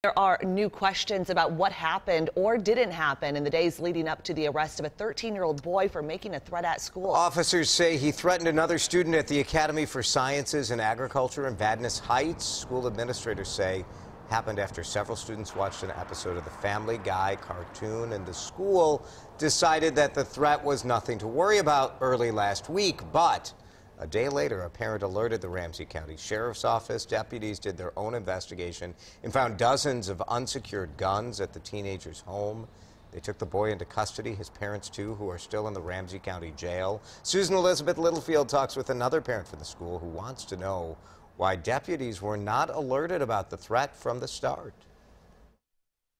There are new questions about what happened or didn't happen in the days leading up to the arrest of a 13-year-old boy for making a threat at school. Officers say he threatened another student at the Academy for Sciences and Agriculture in Vadnais Heights. School administrators say happened after several students watched an episode of the Family Guy cartoon, and the school decided that the threat was nothing to worry about early last week. But a day later, a parent alerted the Ramsey County Sheriff's Office. Deputies did their own investigation and found dozens of unsecured guns at the teenager's home. They took the boy into custody, his parents too, who are still in the Ramsey County Jail. Susan Elizabeth Littlefield talks with another parent from the school who wants to know why deputies were not alerted about the threat from the start.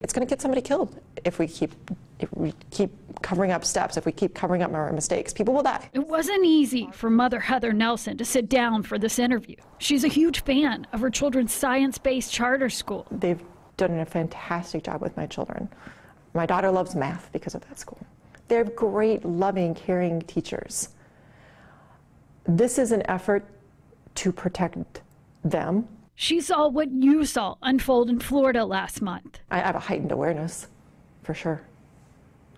It's going to get somebody killed if we keep covering up steps, if we keep covering up our mistakes. People will die. It wasn't easy for Mother Heather Nelson to sit down for this interview. She's a huge fan of her children's science-based charter school. They've done a fantastic job with my children. My daughter loves math because of that school. They're great, loving, caring teachers. This is an effort to protect them. She saw what you saw unfold in Florida last month. I have a heightened awareness, for sure.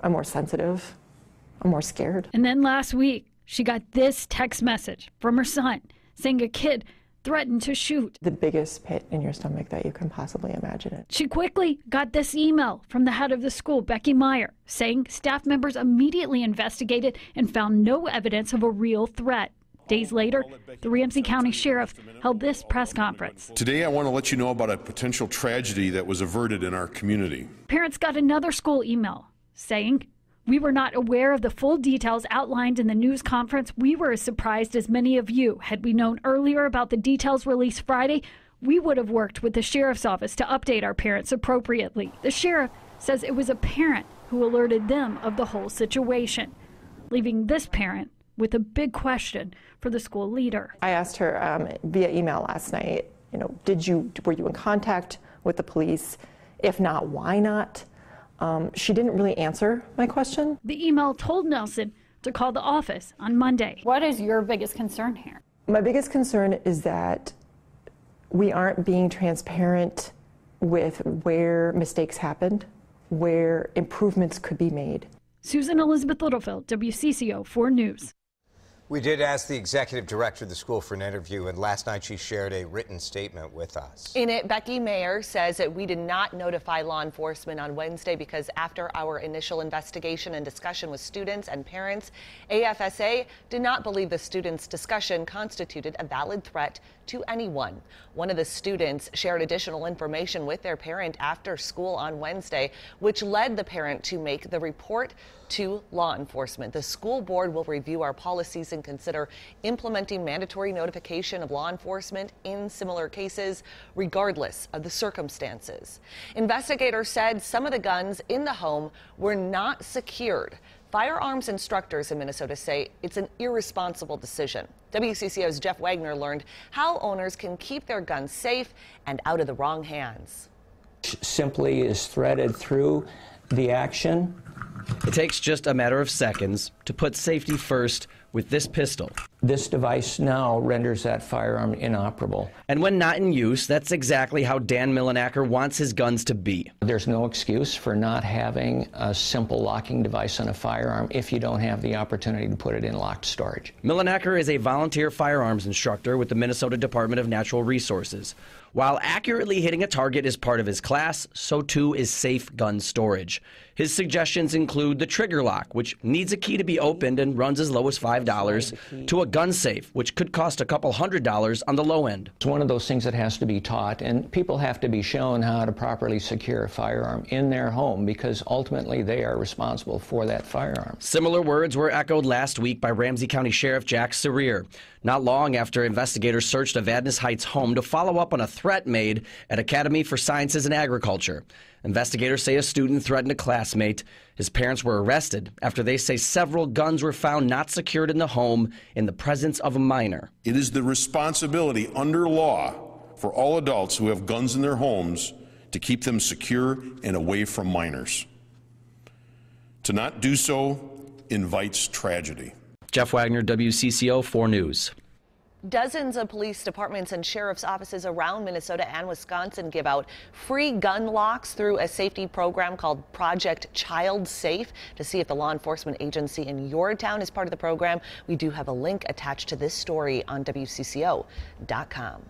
I'm more sensitive. I'm more scared. And then last week, she got this text message from her son saying a kid threatened to shoot. The biggest pit in your stomach that you can possibly imagine it. She quickly got this email from the head of the school, Becky Meyer, saying staff members immediately investigated and found no evidence of a real threat. Days later, the Ramsey County Sheriff held this press conference. Today, I want to let you know about a potential tragedy that was averted in our community. Parents got another school email saying, "We were not aware of the full details outlined in the news conference. We were as surprised as many of you. Had we known earlier about the details released Friday, we would have worked with the Sheriff's Office to update our parents appropriately." The sheriff says it was a parent who alerted them of the whole situation, leaving this parent with a big question for the school leader. I asked her via email last night, were you in contact with the police? If not, why not? She didn't really answer my question. The email told Nelson to call the office on Monday. What is your biggest concern here? My biggest concern is that we aren't being transparent with where mistakes happened, where improvements could be made. Susan Elizabeth Littlefield, WCCO 4 News. We did ask the executive director of the school for an interview, and last night she shared a written statement with us. In it, Becky Meyer says that we did not notify law enforcement on Wednesday because after our initial investigation and discussion with students and parents, AFSA did not believe the students' discussion constituted a valid threat to anyone. One of the students shared additional information with their parent after school on Wednesday, which led the parent to make the report to law enforcement. The school board will review our policies and consider implementing mandatory notification of law enforcement in similar cases, regardless of the circumstances. Investigators said some of the guns in the home were not secured. Firearms instructors in Minnesota say it's an irresponsible decision. WCCO's Jeff Wagner learned how owners can keep their guns safe and out of the wrong hands. Simply is threaded through the action. It takes just a matter of seconds to put safety first with this pistol. This device now renders that firearm inoperable. And when not in use, that's exactly how Dan Millenacker wants his guns to be. There's no excuse for not having a simple locking device on a firearm if you don't have the opportunity to put it in locked storage. Millenacker is a volunteer firearms instructor with the Minnesota Department of Natural Resources. While accurately hitting a target is part of his class, so too is safe gun storage. His suggestions include the trigger lock, which needs a key to be opened and runs as low as $5, to a gun safe, which could cost a couple $100 on the low end. It's one of those things that has to be taught, and people have to be shown how to properly secure a firearm in their home because ultimately they are responsible for that firearm. Similar words were echoed last week by Ramsey County Sheriff Jack Serrier, not long after investigators searched a Vadnais Heights home to follow up on a threat made at Academy for Sciences and Agriculture. Investigators say a student threatened a classmate. His parents were arrested after they say several guns were found not secured in the home in the presence of a minor. It is the responsibility under law for all adults who have guns in their homes to keep them secure and away from minors. To not do so invites tragedy. Jeff Wagner, WCCO 4 News. Dozens of police departments and sheriff's offices around Minnesota and Wisconsin give out free gun locks through a safety program called Project Child Safe. To see if the law enforcement agency in your town is part of the program, we do have a link attached to this story on WCCO.com.